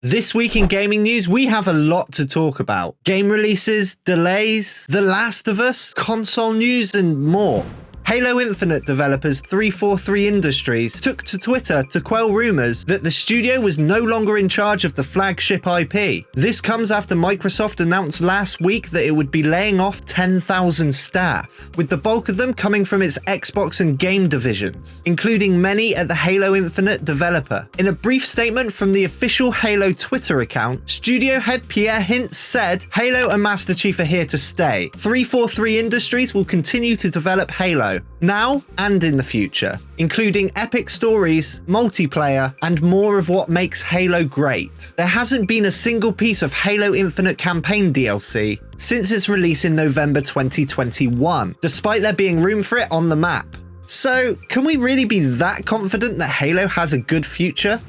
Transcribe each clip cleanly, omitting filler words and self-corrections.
This week in gaming news, we have a lot to talk about. Game releases, delays, The Last of Us, console news, and more. Halo Infinite developers 343 Industries took to Twitter to quell rumors that the studio was no longer in charge of the flagship IP. This comes after Microsoft announced last week that it would be laying off 10,000 staff, with the bulk of them coming from its Xbox and game divisions, including many at the Halo Infinite developer. In a brief statement from the official Halo Twitter account, studio head Pierre Hintz said, "Halo and Master Chief are here to stay. 343 Industries will continue to develop Halo, now and in the future, including epic stories, multiplayer, and more of what makes Halo great. There hasn't been a single piece of Halo Infinite campaign DLC since its release in November 2021, despite there being room for it on the map. So, can we really be that confident that Halo has a good future?"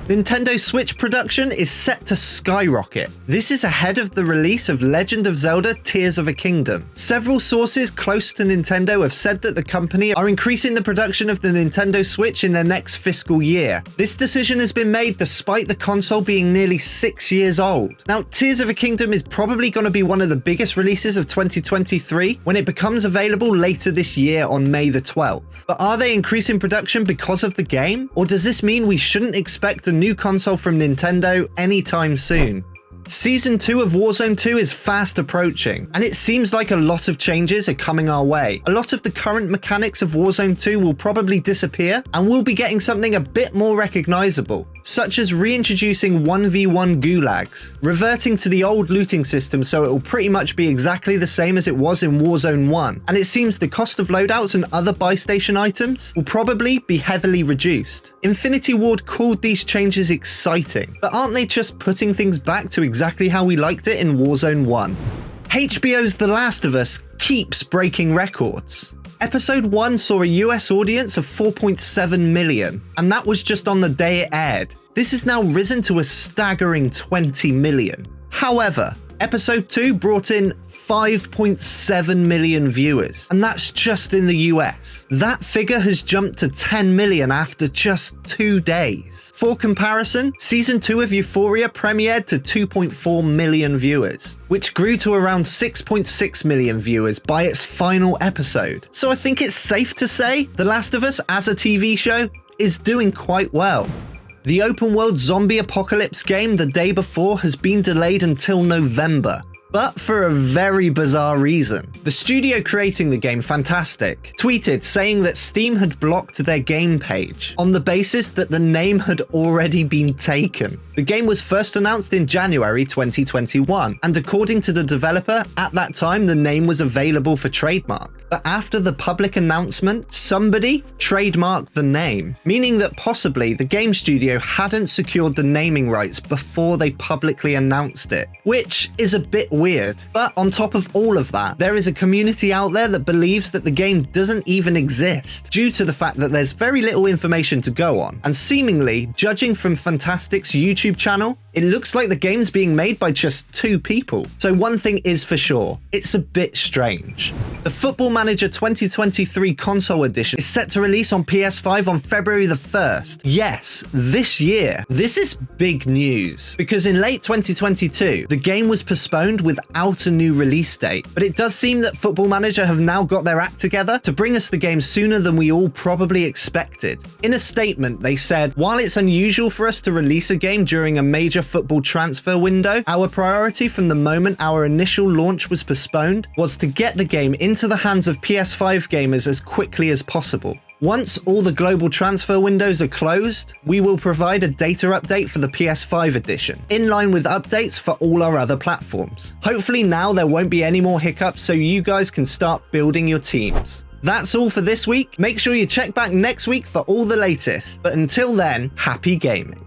Nintendo Switch production is set to skyrocket. This is ahead of the release of Legend of Zelda Tears of a Kingdom. Several sources close to Nintendo have said that the company are increasing the production of the Nintendo Switch in their next fiscal year. This decision has been made despite the console being nearly 6 years old. Now, Tears of a Kingdom is probably going to be one of the biggest releases of 2023 when it becomes available later this year on May the 12th. But are they increasing production because of the game? Or does this mean we shouldn't expect a new console from Nintendo anytime soon? Season 2 of Warzone 2 is fast approaching, and it seems like a lot of changes are coming our way. A lot of the current mechanics of Warzone 2 will probably disappear, and we'll be getting something a bit more recognizable, such as reintroducing 1v1 gulags, reverting to the old looting system so it will pretty much be exactly the same as it was in Warzone 1, and it seems the cost of loadouts and other buy station items will probably be heavily reduced. Infinity Ward called these changes exciting, but aren't they just putting things back to exactly how we liked it in Warzone 1? HBO's The Last of Us keeps breaking records. Episode 1 saw a US audience of 4.7 million, and that was just on the day it aired. This has now risen to a staggering 20 million. However, Episode 2 brought in 5.7 million viewers, and that's just in the US. That figure has jumped to 10 million after just 2 days. For comparison, Season 2 of Euphoria premiered to 2.4 million viewers, which grew to around 6.6 million viewers by its final episode. So I think it's safe to say The Last of Us as a TV show is doing quite well. The open-world zombie apocalypse game The Day Before has been delayed until November, but for a very bizarre reason. The studio creating the game, Fantastic, tweeted saying that Steam had blocked their game page on the basis that the name had already been taken. The game was first announced in January 2021, and according to the developer, at that time the name was available for trademark. But after the public announcement, somebody trademarked the name, meaning that possibly the game studio hadn't secured the naming rights before they publicly announced it, which is a bit weird. But on top of all of that, there is a community out there that believes that the game doesn't even exist due to the fact that there's very little information to go on, and seemingly, judging from Fantastic's YouTube channel, it looks like the game's being made by just 2 people. So one thing is for sure, it's a bit strange. The Football Manager 2023 console edition is set to release on PS5 on February the 1st. Yes, this year. This is big news, because in late 2022, the game was postponed without a new release date. But it does seem that Football Manager have now got their act together to bring us the game sooner than we all probably expected. In a statement, they said, "While it's unusual for us to release a game during a major football transfer window, our priority from the moment our initial launch was postponed was to get the game into the hands of PS5 gamers as quickly as possible. Once all the global transfer windows are closed, we will provide a data update for the PS5 edition, in line with updates for all our other platforms. Hopefully now there won't be any more hiccups so you guys can start building your teams." That's all for this week. Make sure you check back next week for all the latest. But until then, happy gaming.